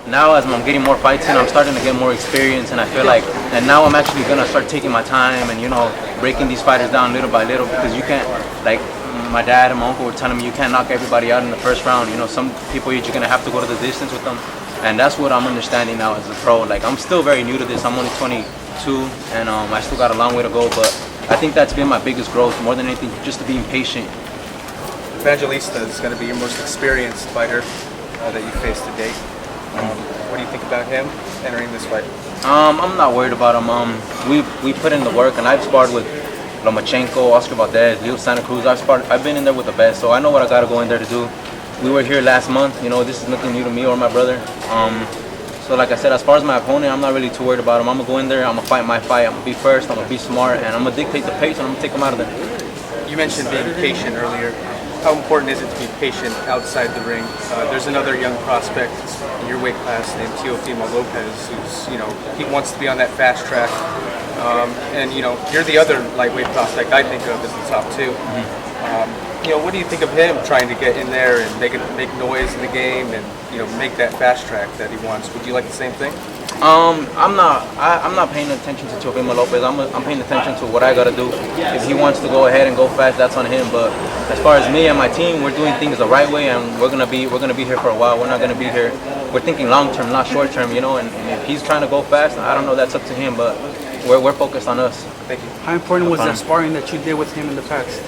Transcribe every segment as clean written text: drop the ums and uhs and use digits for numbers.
now as I'm getting more fights in, I'm starting to get more experience, and I feel like, and now I'm actually gonna start taking my time and breaking these fighters down little by little, because you can't, like my dad and my uncle were telling me, you can't knock everybody out in the first round. Some people you're just gonna have to go to the distance with them, and that's what I'm understanding now as a pro. Like, I'm still very new to this. I'm only 22, and I still got a long way to go, but I think that's been my biggest growth, more than anything, just to being patient. Evangelista is going to be your most experienced fighter that you faced to date. What do you think about him entering this fight? I'm not worried about him. We put in the work, and I've sparred with Lomachenko, Oscar Valdez, Leo Santa Cruz. I've been in there with the best, so I know what I got to go in there to do. We were here last month. This is nothing new to me or my brother. So like I said, as far as my opponent, I'm not really too worried about him. I'm gonna go in there, I'm gonna fight my fight, I'm gonna be first, I'm gonna be smart, and I'm gonna dictate the pace, and I'm gonna take him out of there. You mentioned being patient earlier. How important is it to be patient outside the ring? There's another young prospect in your weight class named TioFimo Lopez, who's, he wants to be on that fast track. And you're the other lightweight prospect I think of as the top two. What do you think of him trying to get in there and make noise in the game and make that fast track that he wants? Would you like the same thing? I'm not paying attention to TioFimo Lopez. I'm paying attention to what I gotta do. If he wants to go ahead and go fast, that's on him. But as far as me and my team, we're doing things the right way, and we're gonna be here for a while. We're not gonna be here. We're thinking long term, not short term. And if he's trying to go fast, I don't know. That's up to him. But we're focused on us. Thank you. How important was that sparring that you did with him in the past?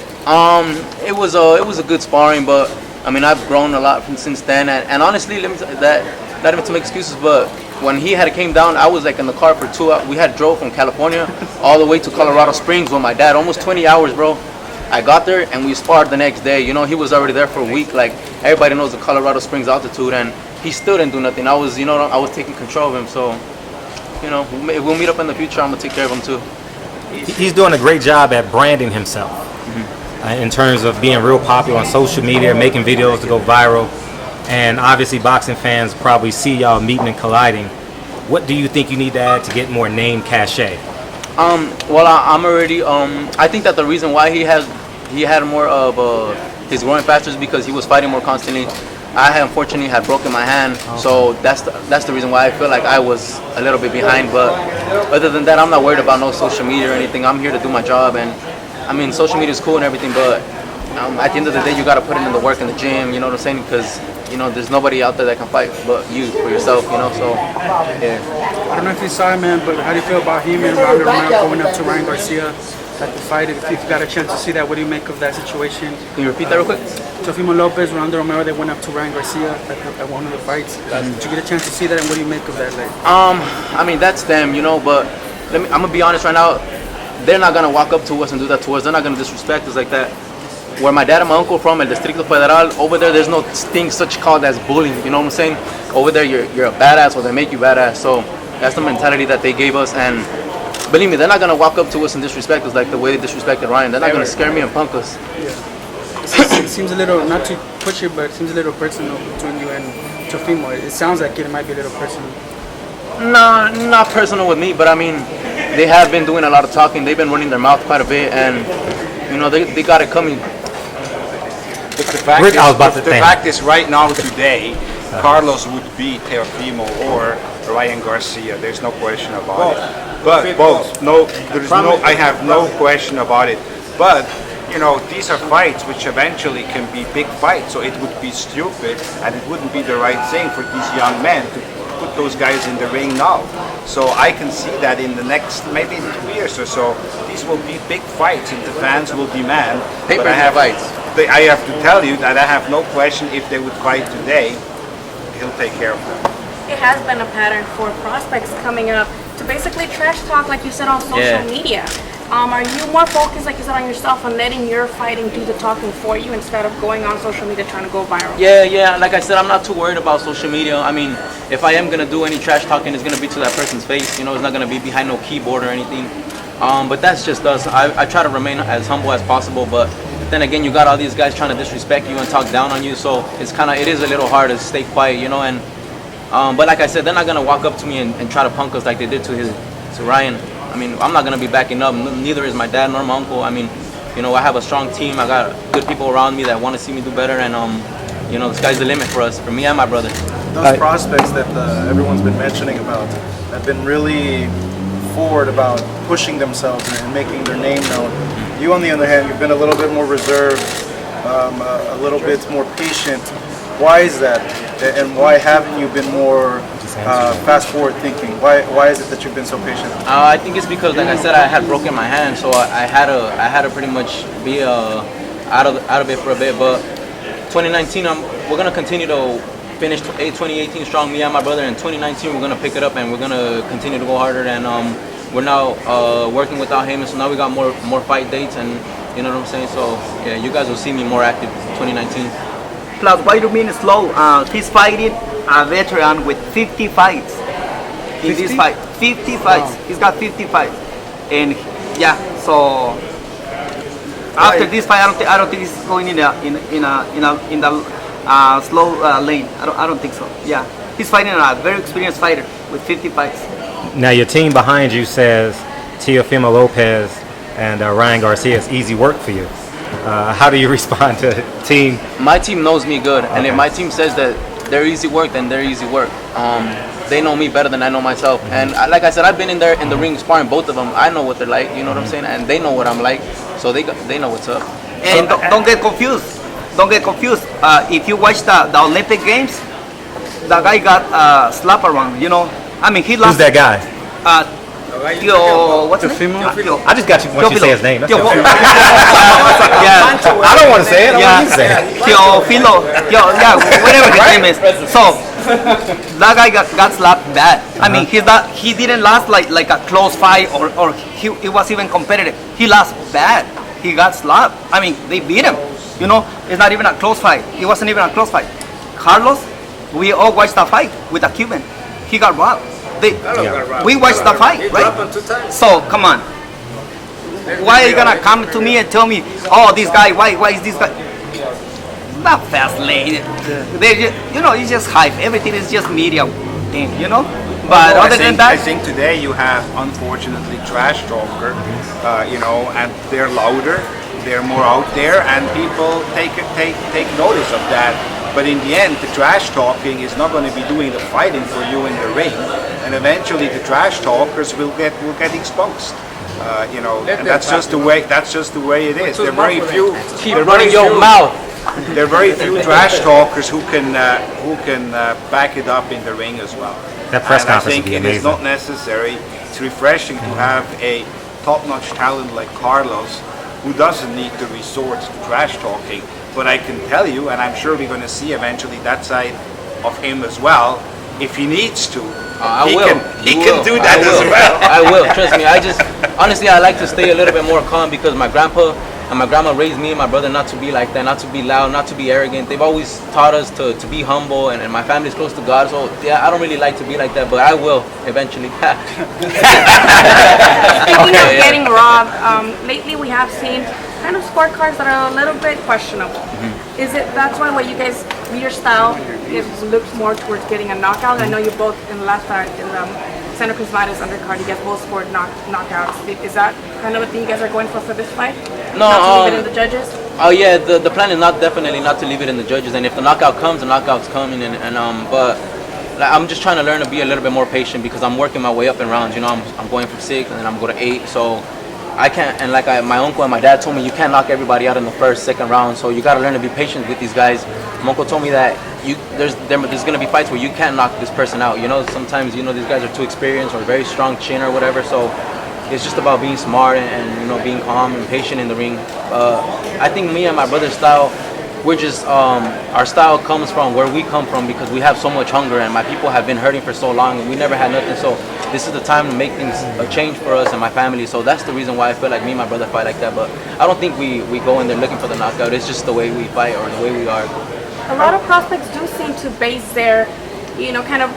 It was a good sparring, but I mean, I've grown a lot since then. And honestly, let me not even to make excuses, but when he came down, I was like in the car for 2 hours. We had drove from California all the way to Colorado Springs with my dad, almost 20 hours, bro. I got there and we sparred the next day. He was already there for a week. Like, everybody knows the Colorado Springs altitude, and he still didn't do nothing. I was taking control of him. So, if we'll meet up in the future, I'm gonna take care of him too. He's doing a great job at branding himself in terms of being real popular on social media, making videos to go viral. And obviously boxing fans probably see y'all meeting and colliding. What do you think you need to add to get more name cachet? Well, I'm already. I think that the reason why he had more of his growing faster is because he was fighting more constantly. I unfortunately had broken my hand, so that's the reason why I feel like I was a little bit behind. But other than that, I'm not worried about no social media or anything. I'm here to do my job, and I mean, social media is cool and everything, but at the end of the day, you got to put in the work in the gym. You know what I'm saying? Because there's nobody out there that can fight but you for yourself. So yeah. I don't know if you saw him, man, but how do you feel about him and Ronda Rousey going up to Ryan Garcia at the fight? If you got a chance to see that, what do you make of that situation? Can you repeat that real quick? TioFimo Lopez, Ronda Rousey, they went up to Ryan Garcia at one of the fights. Did you get a chance to see that, and what do you make of that? I mean, that's them, but I'm gonna be honest right now. They're not gonna walk up to us and do that to us. They're not gonna disrespect us like that. Where my dad and my uncle from, El Distrito Federal, over there's no thing such called as bullying. You know what I'm saying? Over there, you're a badass, or they make you badass. So that's the mentality that they gave us, and believe me, they're not gonna walk up to us and disrespect us like the way they disrespected Ryan. They're not gonna scare me and punk us. Yeah. It seems a little, not to push it, but it seems a little personal between you and TioFimo. It sounds like it might be a little personal. No, not personal with me, but I mean, they have been doing a lot of talking. They've been running their mouth quite a bit, and they got it coming. The fact is, right now, today, Carlos would beat TioFimo or Ryan Garcia. There's no question about it. But both, I have no question about it. But these are fights which eventually can be big fights. So it would be stupid, and it wouldn't be the right thing for these young men to put those guys in the ring now. So I can see that in the next, maybe 2 years or so, these will be big fights, and the fans will demand. But I have to tell you that I have no question if they would fight today, he'll take care of them. It has been a pattern for prospects coming up to basically trash talk, like you said, on social media. Are you more focused, like you said, on yourself and letting your fighting do the talking for you instead of going on social media trying to go viral? Yeah. Like I said, I'm not too worried about social media. I mean, if I am gonna do any trash talking, it's gonna be to that person's face. It's not gonna be behind no keyboard or anything. But that's just us. I try to remain as humble as possible, but then again, you got all these guys trying to disrespect you and talk down on you, so it is a little hard to stay quiet, and but like I said, they're not gonna walk up to me and try to punk us like they did to Ryan. I mean, I'm not gonna be backing up. Neither is my dad nor my uncle. I mean, I have a strong team. I got good people around me that want to see me do better, and the sky's the limit for us, for me and my brother. those prospects that everyone's been mentioning about have been really forward about pushing themselves and making their name known. You, on the other hand, you've been a little bit more reserved, a little bit more patient. Why is that? And why haven't you been more fast forward thinking? Why is it that you've been so patient? I think it's because, like I said, I had broken my hand, so I had to pretty much be out of it for a bit. But 2019, we're gonna continue to finish 2018 strong. Me and my brother. In 2019, we're gonna pick it up and we're gonna continue to go harder. And we're now working without Heyman, so now we got more fight dates, and you know what I'm saying. So yeah, you guys will see me more active 2019. Plus, why do you mean slow? He's fighting a veteran with 50 fights. In this fight, 50 fights. Wow. He's got 50 fights, and yeah. So after this fight, I don't think he's going in the slow lane. I don't think so. Yeah, he's fighting a very experienced fighter with 50 fights. Now your team behind you says TioFimo Lopez and Ryan Garcia is easy work for you. How do you respond to team? My team knows me good, and if my team says that they're easy work, then they're easy work. They know me better than I know myself, and like I said, I've been in there in the ring sparring both of them. I know what they're like, you know what I'm saying, and they know what I'm like, so they know what's up. And don't get confused. Don't get confused. If you watch the Olympic Games, the guy got slapped around. You know, I mean, he lost. Who's that guy? What's his name? I just got you once you say his name. That's Tio- okay. Yeah. I don't want to say it. I want you to say it. TioFimo, whatever his name is. So that guy got slapped bad. I mean, he didn't last like a close fight or he was even competitive. He lost bad. He got slapped. I mean, they beat him. You know, it's not even a close fight. It wasn't even a close fight. Carlos, we all watched the fight with a Cuban. He got robbed. We watched the fight, right? So come on. Why are you gonna come to me and tell me, oh, this guy? Why is this guy? Not fast lane. They just, it's just hype. Everything is just media thing, But other than that, I think today you have, unfortunately, trash talker, and they're louder, they're more out there, and people take notice of that. But in the end, the trash talking is not going to be doing the fighting for you in the ring, and eventually the trash talkers will get exposed. And that's just the way it is. There are very few. Keep running your mouth. There are very few trash talkers who can back it up in the ring as well. That press And I conference would think be it is amazing. not necessary. It's refreshing to have a top-notch talent like Carlos, who doesn't need to resort to trash talking. But I can tell you, and I'm sure we're going to see eventually that side of him as well. If he needs to, he can do that as well. I will. Trust me. Honestly, I like to stay a little bit more calm because my grandpa and my grandma raised me and my brother not to be like that, not to be loud, not to be arrogant. They've always taught us to be humble, and my family's close to God. So yeah, I don't really like to be like that, but I will eventually. Speaking of getting robbed, lately we have seen kind of scorecards that are a little bit questionable. Is it that's why what you guys, your style, it looks more towards getting a knockout? I know you both in the last fight in the Santa Cruz Matas undercard, you guys both scored knockouts. Is that kind of a thing you guys are going for this fight? No, not to leave it in the judges? Oh yeah, the plan is definitely not to leave it in the judges, and if the knockout comes, the knockout's coming, but like, I'm just trying to learn to be a little bit more patient because I'm working my way up in rounds. I'm going from 6 and then I'm going to 8, so I can't. And like my uncle and my dad told me, you can't knock everybody out in the first, second round. So you got to learn to be patient with these guys. My uncle told me that there's going to be fights where you can't knock this person out. Sometimes these guys are too experienced or very strong chin or whatever. So it's just about being smart and being calm and patient in the ring. I think me and my brother's style, we're just our style comes from where we come from because we have so much hunger and my people have been hurting for so long and we never had nothing. So this is the time to make things a change for us and my family. So that's the reason why I feel like me and my brother fight like that. But I don't think we go in there looking for the knockout. It's just the way we fight or the way we are. A lot of prospects do seem to base their, kind of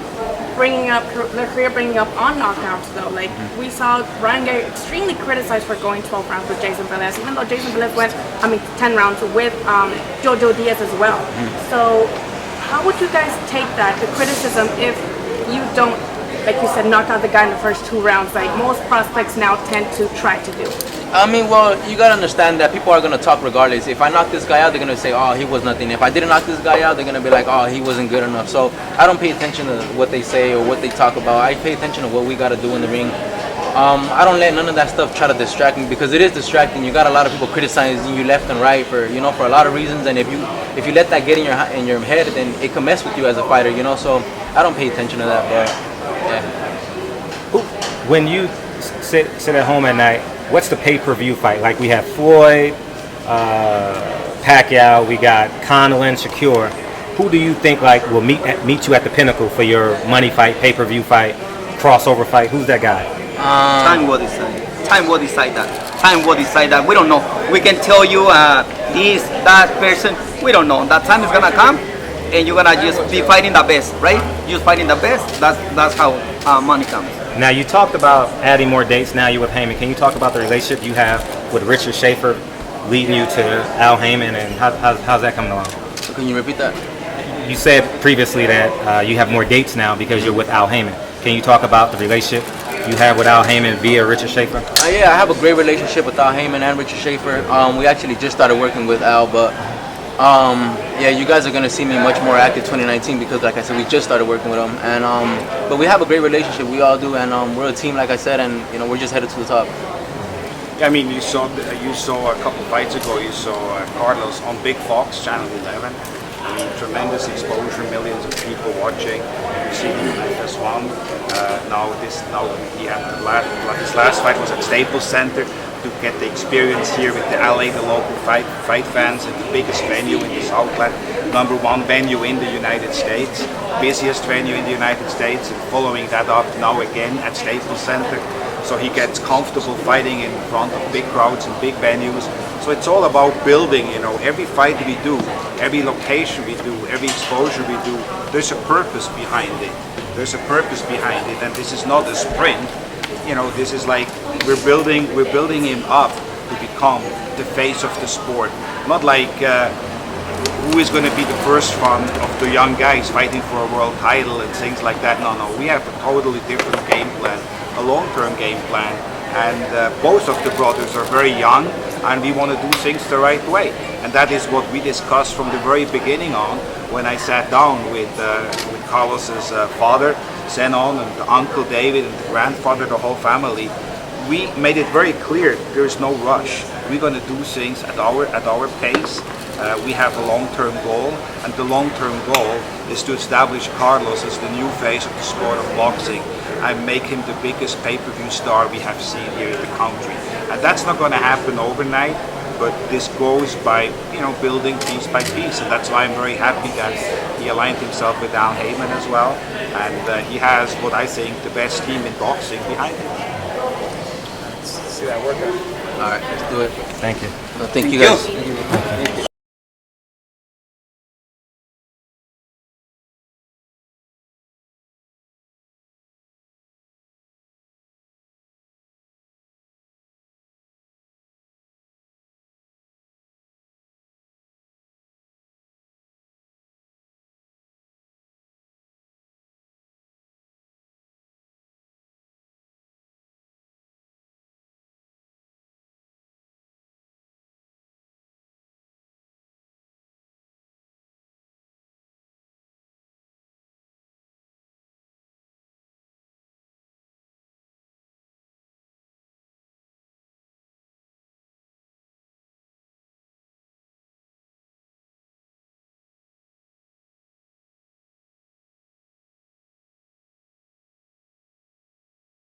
their career bringing up on knockouts though. Like we saw Ryan Garcia extremely criticized for going 12 rounds with Jason Velez, even though Jason Velez went 10 rounds with Jojo Diaz as well. So how would you guys take that, the criticism, if you don't, like you said, knock out the guy in the first 2 rounds like most prospects now tend to try to do? I mean, well, you gotta understand that people are gonna talk regardless. If I knock this guy out, they're gonna say, "Oh, he was nothing." If I didn't knock this guy out, they're gonna be like, "Oh, he wasn't good enough." So I don't pay attention to what they say or what they talk about. I pay attention to what we gotta do in the ring. I don't let none of that stuff try to distract me because it is distracting. You got a lot of people criticizing you left and right for for a lot of reasons, and if you let that get in your head, then it can mess with you as a fighter. So I don't pay attention to that. But yeah. When you sit at home at night, what's the pay-per-view fight? Like we have Floyd, Pacquiao, we got Conlon, Shakur. Who do you think will meet you at the pinnacle for your money fight, pay-per-view fight, crossover fight? Who's that guy? Time will decide. Time will decide that. Time will decide that. We don't know. We can tell you this, that person. We don't know. That time is gonna come, and you're gonna just be fighting the best, right? Just fighting the best. That's how money comes. Now you talked about adding more dates. Now you're with Heyman. Can you talk about the relationship you have with Richard Schaefer, leading you to Al Heyman, and how's that coming along? So can you repeat that? You said previously that you have more dates now because you're with Al Heyman. Can you talk about the relationship you have with Al Heyman via Richard Schaefer? Yeah, I have a great relationship with Al Heyman and Richard Schaefer. We actually just started working with Al, but yeah, you guys are gonna see me much more active 2019 because, like I said, we just started working with him, and but we have a great relationship. We all do, and we're a team, like I said, and we're just headed to the top. Yeah, I mean, you saw a couple fights ago. You saw Carlos on Big Fox Channel 11. I mean, tremendous exposure, millions of people watching. You see him in FS1. Now he had his last fight was at Staples Center to get the experience here with the LA, the local fight fans, at the biggest venue in the Southland, #1 venue in the United States, busiest venue in the United States, and following that up now again at Staples Center. So he gets comfortable fighting in front of big crowds and big venues. So it's all about building, every fight we do, every location we do, every exposure we do, there's a purpose behind it. There's a purpose behind it, and this is not a sprint. This is like we're building him up to become the face of the sport. Not like who is going to be the first one of the young guys fighting for a world title and things like that. No, we have a totally different game plan, a long-term game plan, and both of the brothers are very young, and we want to do things the right way. And that is what we discussed from the very beginning on when I sat down with Carlos's father, Zenon, and the uncle David, and the grandfather, the whole family. We made it very clear there is no rush. We're going to do things at our pace. We have a long-term goal, and the long-term goal is to establish Carlos as the new face of the sport of boxing and make him the biggest pay-per-view star we have seen here in the country. And that's not going to happen overnight, but this goes by building piece by piece, and that's why I'm very happy that he aligned himself with Al Heyman as well, and he has what I think the best team in boxing behind him. Let's see that workout. All right, let's do it. Thank you. Thank you guys.